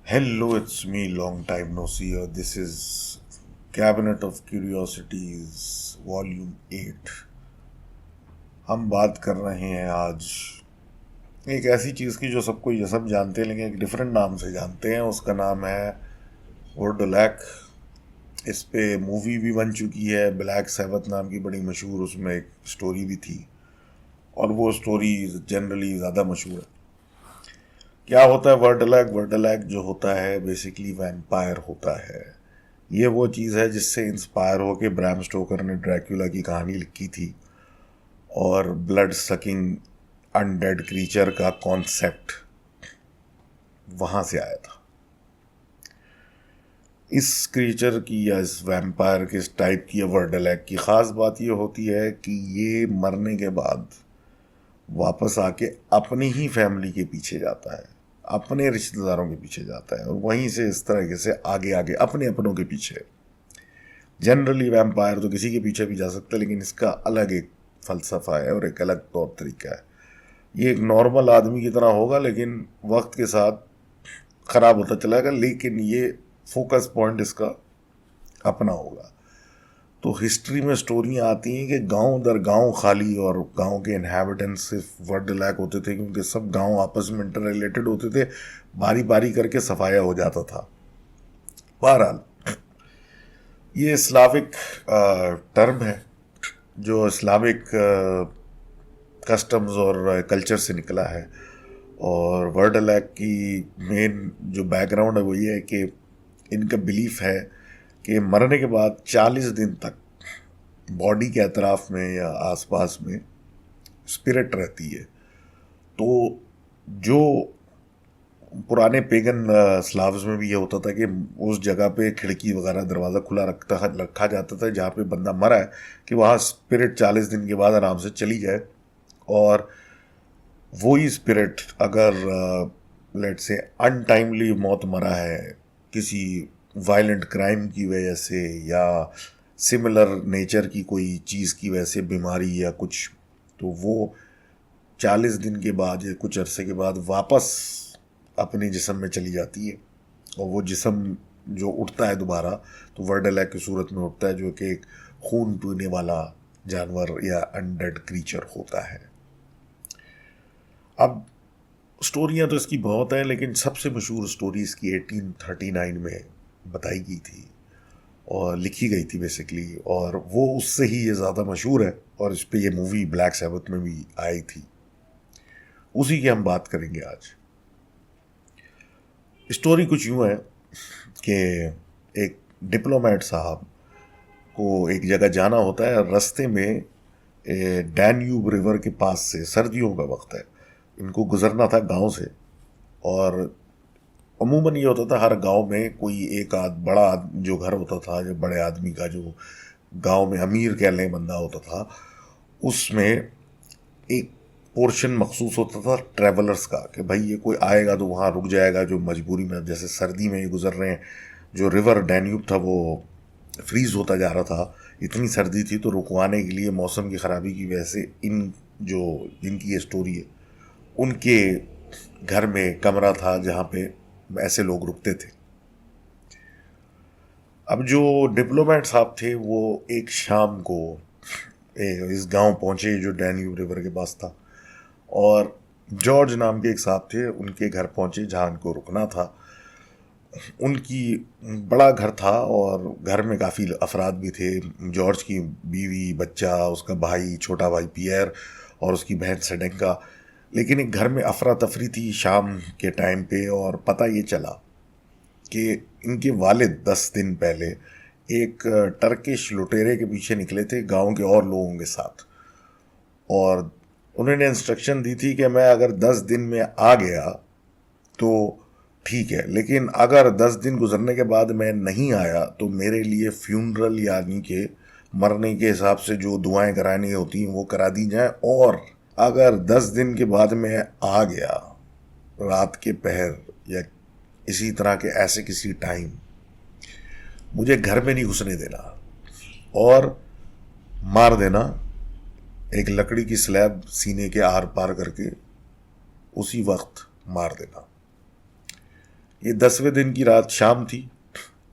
Hello, it's me. Long time no see. This is Cabinet of Curiosities, Volume 8. हम बात कर रहे हैं आज एक ऐसी चीज़ की जो सबको ये सब जानते हैं, लेकिन एक डिफरेंट नाम से जानते हैं. उसका नाम है वोरडलैक. इस पे मूवी भी बन चुकी है, ब्लैक सैबथ नाम की, बड़ी मशहूर. उसमें एक स्टोरी भी थी और वो स्टोरी जनरली ज़्यादा मशहूर है. क्या होता है वर्डलैक? वर्डलैक जो होता है बेसिकली वैम्पायर होता है. ये वो चीज़ है जिससे इंस्पायर होके ब्रैम स्टोकर ने ड्रैक्यूला की कहानी लिखी थी और ब्लड सकिंग अनडेड क्रीचर का कॉन्सेप्ट वहाँ से आया था. इस क्रीचर की या इस वैम्पायर के इस टाइप की या वर्डलैक की ख़ास बात ये होती है कि ये मरने के बाद वापस आके अपनी ही फैमिली के पीछे जाता है, अपने रिश्तेदारों के पीछे जाता है और वहीं से इस तरीके से आगे आगे अपने अपनों के पीछे. जनरली वैम्पायर तो किसी के पीछे भी जा सकता है, लेकिन इसका अलग एक फ़लसफ़ा है और एक अलग तौर तरीका है. ये एक नॉर्मल आदमी की तरह होगा, लेकिन वक्त के साथ ख़राब होता चला जाएगा, लेकिन ये फोकस पॉइंट इसका अपना होगा. तो हिस्ट्री में स्टोरियाँ आती हैं कि गांव दर गांव खाली और गांव के इन्हेबिटेंट्स सिर्फ वर्डलैक होते थे, क्योंकि सब गांव आपस में इंटर रिलेटेड होते थे. बारी बारी करके सफाया हो जाता था. बहरहाल ये इस्लामिक टर्म है जो इस्लामिक कस्टम्स और कल्चर से निकला है. और वर्डलैक की मेन जो बैकग्राउंड है वो ये है कि इनका बिलीफ है कि मरने के बाद 40 दिन तक बॉडी के अतराफ में या आसपास में स्पिरिट रहती है. तो जो पुराने पेगन स्लाव्स में भी ये होता था कि उस जगह पे खिड़की वगैरह दरवाज़ा खुला रखा जाता था जहाँ पे बंदा मरा है, कि वहाँ स्पिरिट 40 दिन के बाद आराम से चली जाए. और वही स्पिरिट अगर लेट से अनटाइमली मौत मरा है किसी वायलेंट क्राइम की वजह से या सिमिलर नेचर की कोई चीज़ की वजह से, बीमारी या कुछ, तो वो 40 दिन के बाद या कुछ अरसे के बाद वापस अपने जिस्म में चली जाती है. और वो जिस्म जो उठता है दोबारा, तो वर्डलैक की सूरत में उठता है, जो कि एक खून पीने वाला जानवर या अनडेड क्रीचर होता है. अब स्टोरियाँ तो इसकी बहुत हैं, लेकिन सबसे मशहूर स्टोरी इसकी 1839 में बताई गई थी और लिखी गई थी बेसिकली, और वो उससे ही ये ज़्यादा मशहूर है. और इस पे ये मूवी ब्लैक सैबथ में भी आई थी. उसी की हम बात करेंगे आज. स्टोरी कुछ यूँ है कि एक डिप्लोमेट साहब को एक जगह जाना होता है. रास्ते में डैन्यूब रिवर के पास से, सर्दियों का वक्त है, इनको गुजरना था गांव से. और अमूमन ये होता था हर गांव में कोई एक बड़ा जो घर होता था, जो बड़े आदमी का, जो गांव में अमीर कह लें बंदा होता था, उसमें एक पोर्शन मखसूस होता था ट्रैवलर्स का, कि भाई ये कोई आएगा तो वहाँ रुक जाएगा, जो मजबूरी में, जैसे सर्दी में ये गुजर रहे हैं. जो रिवर डैन्यूब था वो फ्रीज होता जा रहा था, इतनी सर्दी थी, तो रुकवाने के लिए मौसम की ख़राबी की वजह से इन जो जिनकी ये स्टोरी है उनके घर में कमरा था जहाँ पे ऐसे लोग रुकते थे. अब जो डिप्लोमेट साहब थे वो एक शाम को इस गांव पहुँचे जो डैन्यूब रिवर के पास था, और जॉर्ज नाम के एक साहब थे, उनके घर पहुँचे जहाँ उनको रुकना था. उनकी बड़ा घर था और घर में काफ़ी अफराद भी थे. जॉर्ज की बीवी, बच्चा, उसका भाई, छोटा भाई पियर और उसकी बहन सेडेंका. लेकिन एक घर में अफरा तफरी थी शाम के टाइम पे, और पता ये चला कि इनके वालिद 10 दिन पहले एक टर्किश लुटेरे के पीछे निकले थे गांव के और लोगों के साथ. और उन्होंने इंस्ट्रक्शन दी थी कि मैं अगर 10 दिन में आ गया तो ठीक है, लेकिन अगर 10 दिन गुजरने के बाद मैं नहीं आया तो मेरे लिए फ्यूनरल यानी के मरने के हिसाब से जो दुआएं करानी होती हैं वो करा दी जाएं. और अगर 10 दिन के बाद मैं आ गया रात के पहर या इसी तरह के ऐसे किसी टाइम, मुझे घर में नहीं घुसने देना और मार देना, एक लकड़ी की स्लैब सीने के आर पार करके उसी वक्त मार देना. ये 10वें दिन की रात शाम थी,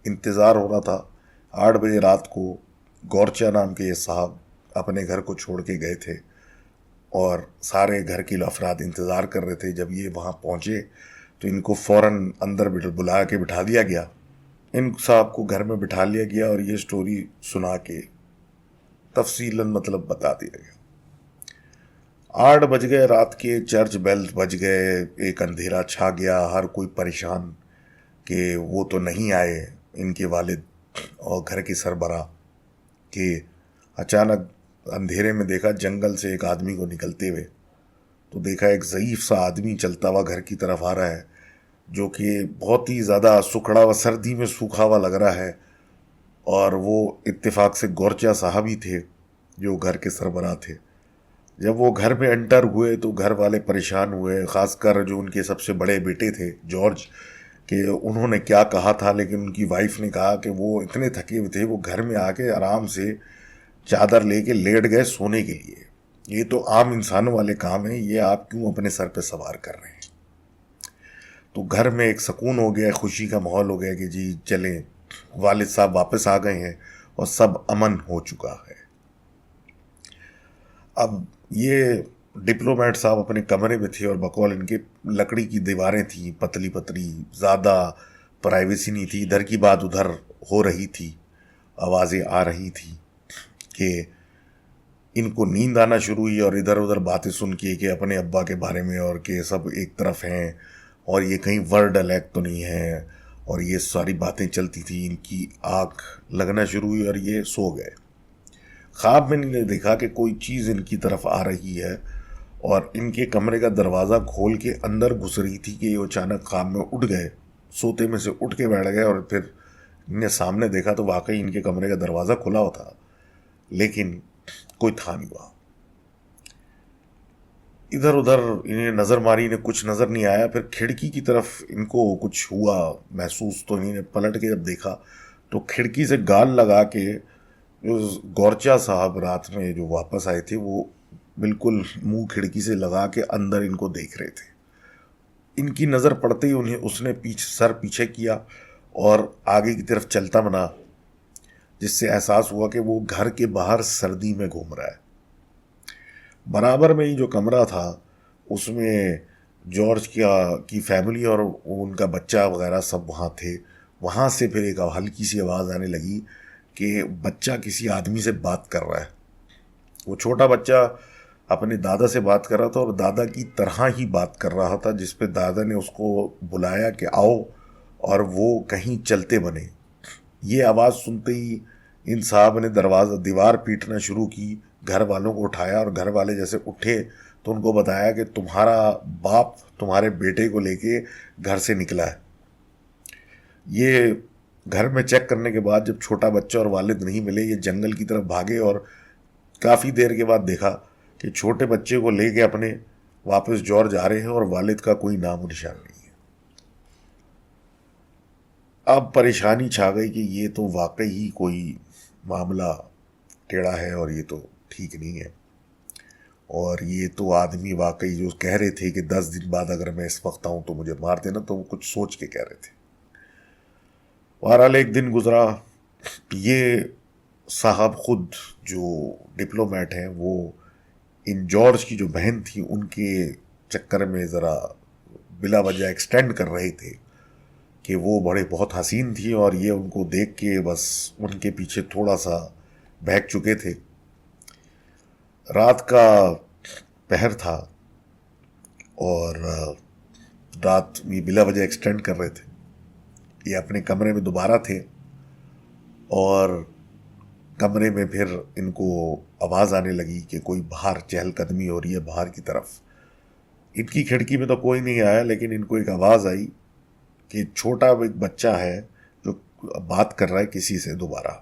इंतज़ार हो रहा था। 8 बजे रात को गौरचा नाम के ये साहब अपने घर को छोड़ के गए थे और सारे घर के अफराद इंतज़ार कर रहे थे। जब ये वहाँ पहुँचे तो इनको फ़ौरन अंदर बुला के बिठा दिया गया। इन साहब को घर में बिठा लिया गया और ये स्टोरी सुना के तफसीलन मतलब बता दिया गया। 8 बज गए रात के, चर्च बेल्स बज गए, एक अंधेरा छा गया, हर कोई परेशान कि वो तो नहीं आए इनके वालिद और घर के सरबरा। कि अचानक अंधेरे में देखा जंगल से एक आदमी को निकलते हुए, तो देखा एक ज़ईफ़ सा आदमी चलता हुआ घर की तरफ आ रहा है, जो कि बहुत ही ज़्यादा सुखड़ा हुआ, सर्दी में सूखा हुआ लग रहा है। और वो इत्तेफाक से गौरचा साहब ही थे जो घर के सरबराह थे। जब वो घर में एंटर हुए तो घर वाले परेशान हुए, ख़ासकर जो उनके सबसे बड़े बेटे थे जॉर्ज, कि उन्होंने क्या कहा था, लेकिन उनकी वाइफ ने कहा कि वो इतने थके हुए थे, वो घर में आके आराम से चादर लेके लेट गए सोने के लिए। ये तो आम इंसानों वाले काम है, ये आप क्यों अपने सर पे सवार कर रहे हैं। तो घर में एक सुकून हो गया, खुशी का माहौल हो गया कि जी चलें, वालिद साहब वापस आ गए हैं और सब अमन हो चुका है। अब ये डिप्लोमेट साहब अपने कमरे में थे और बकौल इनके लकड़ी की दीवारें थी, पतली पतली, ज़्यादा प्राइवेसी नहीं थी, इधर की बात उधर हो रही थी, आवाज़ें आ रही थी कि इनको नींद आना शुरू हुई और इधर उधर बातें सुन के कि अपने अब्बा के बारे में, और कि सब एक तरफ हैं और ये कहीं वर्ड अलग तो नहीं है, और ये सारी बातें चलती थी। इनकी आँख लगना शुरू हुई और ये सो गए। ख्वाब में इन्होंने देखा कि कोई चीज़ इनकी तरफ आ रही है और इनके कमरे का दरवाज़ा खोल के अंदर घुस रही थी कि ये अचानक ख्वाब में उठ गए, सोते में से उठ के बैठ गए और फिर इन्हें सामने देखा तो वाकई इनके कमरे का दरवाज़ा खुला हुआ था, लेकिन कोई था नहीं वहाँ। इधर उधर इन्हें नज़र मारी, इन्हें कुछ नज़र नहीं आया। फिर खिड़की की तरफ इनको कुछ हुआ महसूस, तो इन्हें पलट के जब देखा तो खिड़की से गाल लगा के जो गौरचा साहब रात में जो वापस आए थे, वो बिल्कुल मुंह खिड़की से लगा के अंदर इनको देख रहे थे। इनकी नज़र पड़ते ही उन्हें उसने सर पीछे किया और आगे की तरफ चलता बना, जिससे एहसास हुआ कि वो घर के बाहर सर्दी में घूम रहा है। बराबर में ही जो कमरा था उसमें जॉर्ज की फैमिली और उनका बच्चा वगैरह सब वहाँ थे। वहाँ से फिर एक हल्की सी आवाज़ आने लगी कि बच्चा किसी आदमी से बात कर रहा है। वो छोटा बच्चा अपने दादा से बात कर रहा था और दादा की तरह ही बात कर रहा था, जिस पे दादा ने उसको बुलाया कि आओ, और वो कहीं चलते बने। ये आवाज़ सुनते ही इन साहब ने दीवार पीटना शुरू की, घर वालों को उठाया और घर वाले जैसे उठे तो उनको बताया कि तुम्हारा बाप तुम्हारे बेटे को लेके घर से निकला है। ये घर में चेक करने के बाद जब छोटा बच्चा और वालिद नहीं मिले, ये जंगल की तरफ भागे और काफ़ी देर के बाद देखा कि छोटे बच्चे को लेके अपने वापस जॉर्ज आ रहे हैं और वालिद का कोई नामो निशान नहीं है। अब परेशानी छा गई कि ये तो वाकई ही कोई मामला टेढ़ा है और ये तो ठीक नहीं है, और ये तो आदमी वाकई जो कह रहे थे कि 10 दिन बाद अगर मैं इस वक्त आऊँ तो मुझे मार देना, तो वो कुछ सोच के कह रहे थे। बहरहाल एक दिन गुजरा, ये साहब खुद जो डिप्लोमेट हैं वो इन जॉर्ज की जो बहन थी उनके चक्कर में ज़रा बिला वजह एक्सटेंड कर रहे थे कि वो बहुत हसीन थी, और ये उनको देख के बस उनके पीछे थोड़ा सा बहक चुके थे। रात का पहर था और रात ये बिला वजह एक्सटेंड कर रहे थे। ये अपने कमरे में दोबारा थे और कमरे में फिर इनको आवाज़ आने लगी कि कोई बाहर चहलकदमी हो रही है बाहर की तरफ। इनकी खिड़की में तो कोई नहीं आया, लेकिन इनको एक आवाज़ आई कि छोटा एक बच्चा है जो बात कर रहा है किसी से दोबारा।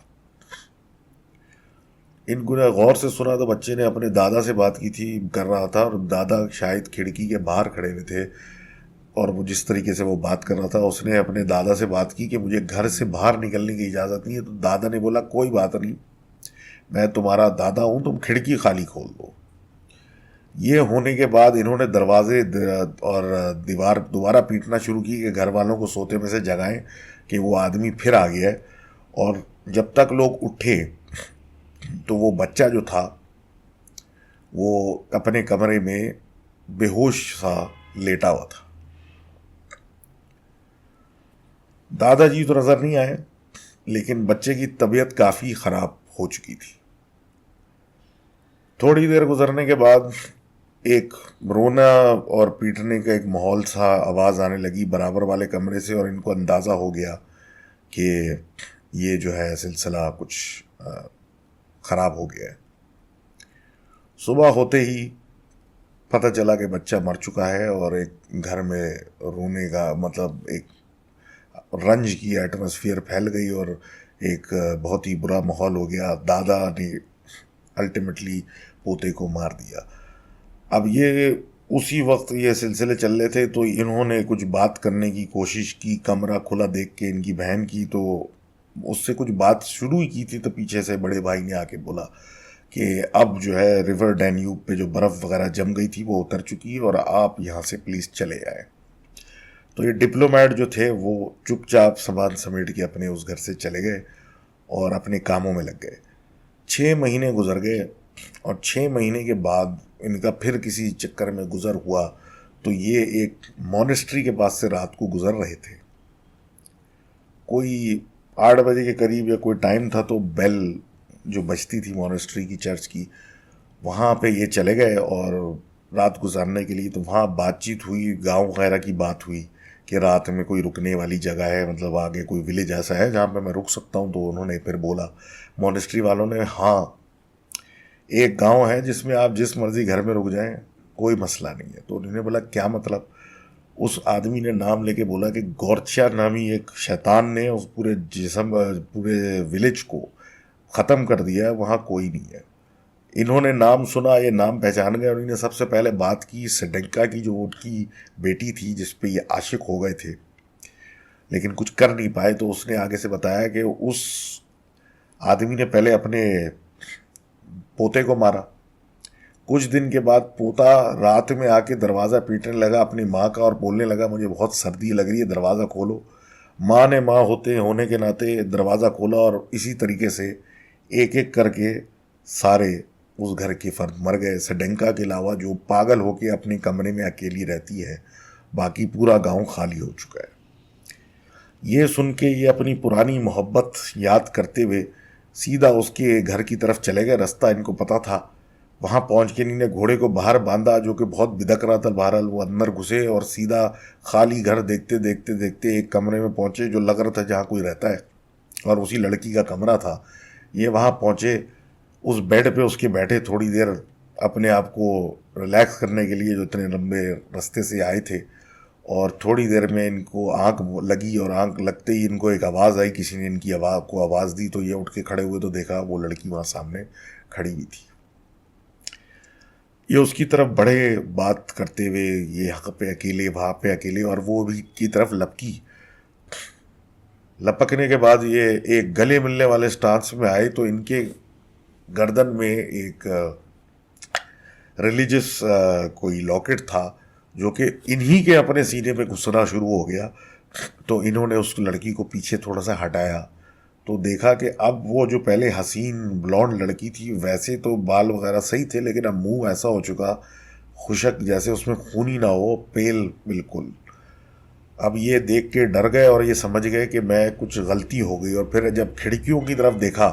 इनको ने गौर से सुना तो बच्चे ने अपने दादा से बात की थी, कर रहा था, और दादा शायद खिड़की के बाहर खड़े हुए थे, और वो जिस तरीके से वो बात कर रहा था उसने अपने दादा से बात की कि मुझे घर से बाहर निकलने की इजाज़त नहीं है। तो दादा ने बोला कोई बात नहीं, मैं तुम्हारा दादा हूँ, तुम खिड़की खाली खोल दो। ये होने के बाद इन्होंने दरवाजे और दीवार दोबारा पीटना शुरू की कि घर वालों को सोते में से जगाएं कि वो आदमी फिर आ गया है। और जब तक लोग उठे तो वो बच्चा जो था वो अपने कमरे में बेहोश सा लेटा हुआ था। दादाजी तो नजर नहीं आए, लेकिन बच्चे की तबीयत काफी खराब हो चुकी थी। थोड़ी देर गुजरने के बाद एक रोना और पीटने का एक माहौल सा आवाज आने लगी बराबर वाले कमरे से, और इनको अंदाजा हो गया कि ये जो है सिलसिला कुछ खराब हो गया है। सुबह होते ही पता चला कि बच्चा मर चुका है, और एक घर में रोने का मतलब एक रंज की एटमॉस्फेयर फैल गई और एक बहुत ही बुरा माहौल हो गया। दादा ने अल्टीमेटली पोते को मार दिया। अब ये उसी वक्त ये सिलसिले चल रहे थे, तो इन्होंने कुछ बात करने की कोशिश की। कमरा खुला देख के इनकी बहन की, तो उससे कुछ बात शुरू ही की थी, तो पीछे से बड़े भाई ने आके बोला कि अब जो है रिवर डैन्यूब पे जो बर्फ़ वगैरह जम गई थी वो उतर चुकी है और आप यहाँ से प्लीज़ चले आए। तो ये डिप्लोमेट जो थे वो चुपचाप सामान समेट के अपने उस घर से चले गए और अपने कामों में लग गए। 6 महीने गुजर गए, और 6 महीने के बाद इनका फिर किसी चक्कर में गुजर हुआ, तो ये एक मॉनेस्ट्री के पास से रात को गुजर रहे थे। कोई 8 बजे के करीब या कोई टाइम था, तो बेल जो बजती थी मॉनेस्ट्री की, चर्च की, वहाँ पे ये चले गए और रात गुजारने के लिए। तो वहाँ बातचीत हुई, गांव वगैरह की बात हुई कि रात में कोई रुकने वाली जगह है, मतलब आगे कोई विलेज ऐसा है जहाँ पे मैं रुक सकता हूँ। तो उन्होंने फिर बोला मॉनेस्ट्री वालों ने, हाँ एक गांव है जिसमें आप जिस मर्जी घर में रुक जाएं, कोई मसला नहीं है। तो उन्होंने बोला क्या मतलब? उस आदमी ने नाम लेके बोला कि गौरच्या नामी एक शैतान ने उस पूरे जिस्म पूरे विलेज को ख़त्म कर दिया है, वहाँ कोई नहीं है। इन्होंने नाम सुना, ये नाम पहचान गए, और इन्होंने सबसे पहले बात की सडेंका की, जो उनकी बेटी थी जिस पे ये आशिक हो गए थे, लेकिन कुछ कर नहीं पाए। तो उसने आगे से बताया कि उस आदमी ने पहले अपने पोते को मारा। कुछ दिन के बाद पोता रात में आके दरवाज़ा पीटने लगा अपनी माँ का और बोलने लगा मुझे बहुत सर्दी लग रही है, दरवाज़ा खोलो। माँ ने माँ होने के नाते दरवाज़ा खोला, और इसी तरीके से एक एक करके सारे उस घर के फर्द मर गए, सडेंका के अलावा, जो पागल होके अपने कमरे में अकेली रहती है। बाकी पूरा गांव खाली हो चुका है। ये सुन के ये अपनी पुरानी मोहब्बत याद करते हुए सीधा उसके घर की तरफ चले गए। रास्ता इनको पता था। वहाँ पहुँच के इन्होंने घोड़े को बाहर बांधा, जो कि बहुत बिदक रहा था। बहरहाल वो अंदर घुसे और सीधा खाली घर देखते देखते देखते एक कमरे में पहुँचे जो लग रहा था जहाँ कोई रहता है, और उसी लड़की का कमरा था। ये वहाँ पहुँचे, उस बेड पे उसके बैठे थोड़ी देर अपने आप को रिलैक्स करने के लिए, जो इतने लंबे रास्ते से आए थे। और थोड़ी देर में इनको आंख लगी, और आंख लगते ही इनको एक आवाज़ आई, किसी ने इनकी आवाज़ दी। तो ये उठ के खड़े हुए तो देखा वो लड़की वहाँ सामने खड़ी हुई थी। ये उसकी तरफ बड़े बात करते हुए, ये यहाँ पे अकेले वहाँ पे अकेले, और वो भी की तरफ लपकने के बाद ये एक गले मिलने वाले स्टांस में आए। तो इनके गर्दन में एक रिलीजियस कोई लॉकेट था, जो कि इन्हीं के अपने सीने पे घुसना शुरू हो गया। तो इन्होंने उस लड़की को पीछे थोड़ा सा हटाया, तो देखा कि अब वो जो पहले हसीन ब्लॉन्ड लड़की थी, वैसे तो बाल वगैरह सही थे, लेकिन अब मुंह ऐसा हो चुका खुशक, जैसे उसमें खून ही ना हो, पेल बिल्कुल। अब ये देख के डर गए और ये समझ गए कि मैं कुछ गलती हो गई। और फिर जब खिड़कियों की तरफ देखा,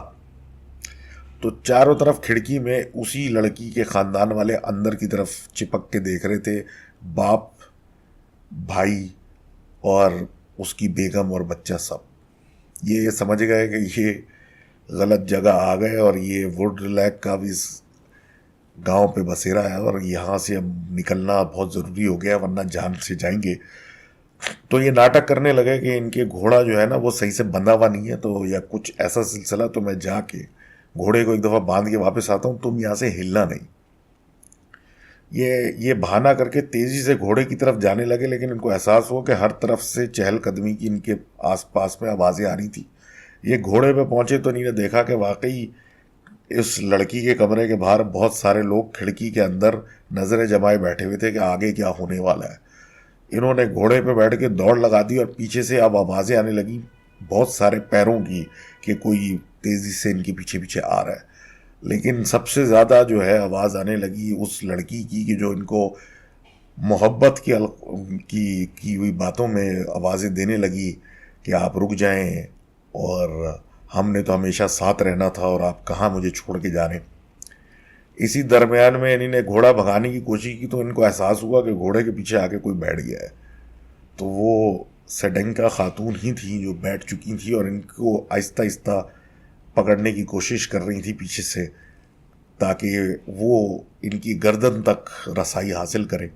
तो चारों तरफ खिड़की में उसी लड़की के ख़ानदान वाले अंदर की तरफ चिपक के देख रहे थे, बाप, भाई और उसकी बेगम और बच्चा सब। ये समझ गए कि ये गलत जगह आ गए, और ये वुड लैक का भी गांव पे बसेरा है, और यहाँ से अब निकलना बहुत ज़रूरी हो गया, वरना जान से जाएंगे। तो ये नाटक करने लगे कि इनके घोड़ा जो है ना वो सही से बंधा हुआ नहीं है, तो या कुछ ऐसा सिलसिला, तो मैं जाके घोड़े को एक दफ़ा बांध के वापस आता हूँ, तुम यहाँ से हिलना नहीं। ये बहाना करके तेज़ी से घोड़े की तरफ जाने लगे, लेकिन इनको एहसास हुआ कि हर तरफ से चहलकदमी की इनके आसपास में आवाज़ें आ रही थी। ये घोड़े पे पहुँचे तो इन्होंने देखा कि वाकई इस लड़की के कमरे के बाहर बहुत सारे लोग खिड़की के अंदर नजरें जमाए बैठे हुए थे कि आगे क्या होने वाला है। इन्होंने घोड़े पे बैठ के दौड़ लगा दी और पीछे से अब आवाज़ें आने लगी बहुत सारे पैरों की कि कोई तेज़ी से इनके पीछे पीछे आ रहा है। लेकिन सबसे ज़्यादा जो है आवाज़ आने लगी उस लड़की की कि जो इनको मोहब्बत की हुई बातों में आवाज़ें देने लगी कि आप रुक जाएं और हमने तो हमेशा साथ रहना था और आप कहाँ मुझे छोड़ के जा रहे हैं। इसी दरमियान में इन्होंने घोड़ा भगाने की कोशिश की तो इनको एहसास हुआ कि घोड़े के पीछे आके कोई बैठ गया है। तो वो सेडेंका खातून ही थी जो बैठ चुकी थी और इनको आहिस्ता आहिस्ता पकड़ने की कोशिश कर रही थी पीछे से, ताकि वो इनकी गर्दन तक रसाई हासिल करे।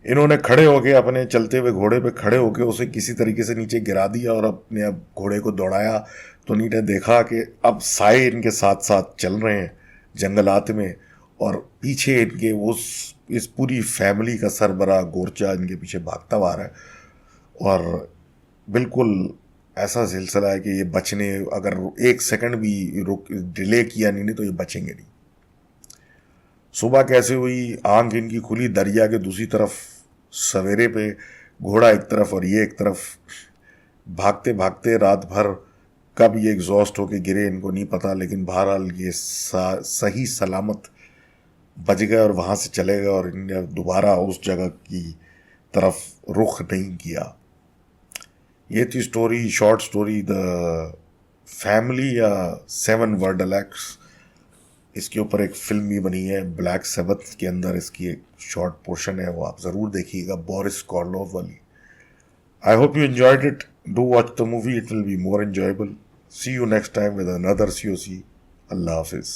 इन्होंने खड़े होके अपने चलते हुए घोड़े पे खड़े होके उसे किसी तरीके से नीचे गिरा दिया और अपने अब घोड़े को दौड़ाया। तो नीने देखा कि अब साए इनके साथ साथ चल रहे हैं जंगलात में और पीछे इनके उस इस पूरी फैमिली का सरबरा गोरचा इनके पीछे भागता हुआ आ रहा है। और बिल्कुल ऐसा सिलसिला है कि ये बचने, अगर एक सेकंड भी रुक डिले किया नहीं तो ये बचेंगे नहीं। सुबह कैसे हुई, आंख इनकी खुली दरिया के दूसरी तरफ सवेरे पे, घोड़ा एक तरफ और ये एक तरफ। भागते भागते रात भर कब ये एग्जॉस्ट होके गिरे इनको नहीं पता, लेकिन बहरहाल ये सही सलामत बच गए और वहाँ से चले गए और इन्होंने दोबारा उस जगह की तरफ रुख नहीं किया। ये थी story, short story the family या 7 वर्डलैक्स। इसके ऊपर एक फिल्म भी बनी है ब्लैक सैबथ के अंदर, इसकी एक शॉर्ट पोर्शन है, वो आप ज़रूर देखिएगा, बोरिस कार्लोफ वाली। I hope you enjoyed it, do watch the movie, it will be more enjoyable. See you next time with another COC। अल्लाह हाफिज़।